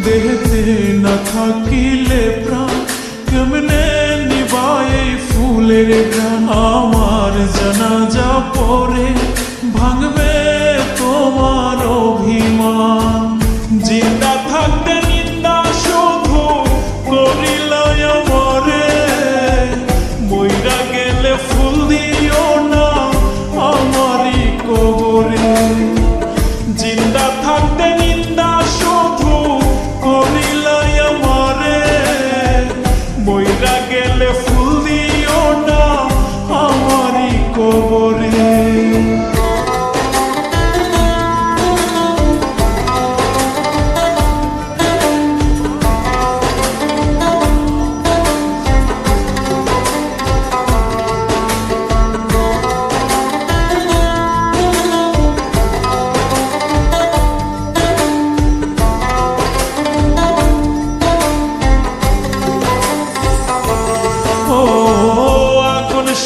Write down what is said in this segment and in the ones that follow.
দেহতে না থাকিলে প্রাণ কেমনে নিবায় ফুলের গান। আমার জানাজা পরে ভাঙবে তোমার অভিমান। জিন্দা থাকতে নিন্দা শুধু করিলাই আমারে, মইরা গেলে ফুল দিও না আমারই কবরে। জিন্দা থাকতে নিন্দা শুধু করিলাই আমারে, মইরা গেলে ফুল দিও না আমারই কবরে।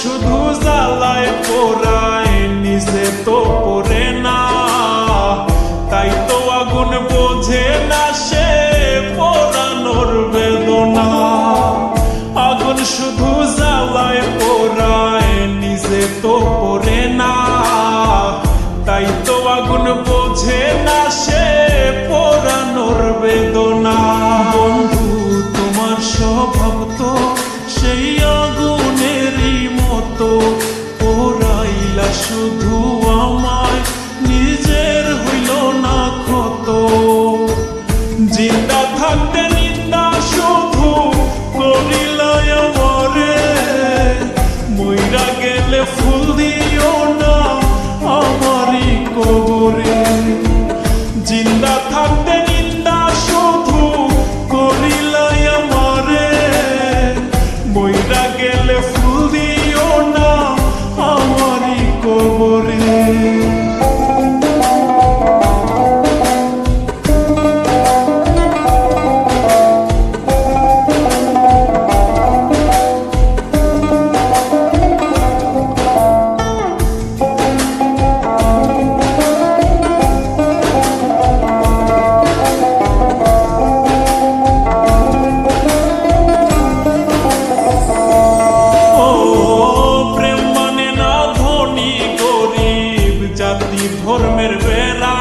শুধু জ্বালায় পোড়ায় নিজে তো পড়ে না, তাই তো আগুন বোঝে না সে পোড়ানোর বেদনা। আগুন শুধু জ্বালায় পোড়ায় নিজে তো পড়ে না, তাই তো আগুন বোঝে না সে পোড়ানোর বেদনা। বন্ধু তোমার স্বভাব তো সেই আগুনেরই মতো, পোড়াইলা শুধু আমায় নিজের হইল না ক্ষত। জিন্দা থাকতে নিন্দা শুধু করিলাই আমারে, মইরা গেলে ফুল দিও না আমারই কবরে। জিন্দা থাকতে নিন্দা শুধু করিলাই আমারে, মইরা গেলে ফুল দিও না আমারই কবরে। ধর্মের বেড়া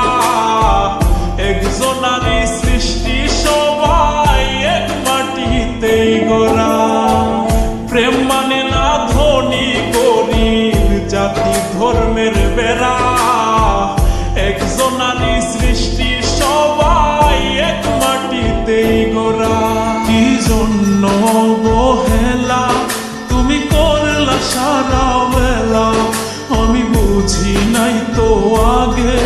একজনারই সৃষ্টি, সবাই এক মাটিতেই গড়া। প্রেম মানে না ধনী গরিব জাতি ধর্মের বেড়া, একজনারই সৃষ্টি সবাই এক মাটিতেই গড়া। কি জন্য অবহেলা তুমি করলা সারা বেলা, আমি বুঝি নাই তো আগে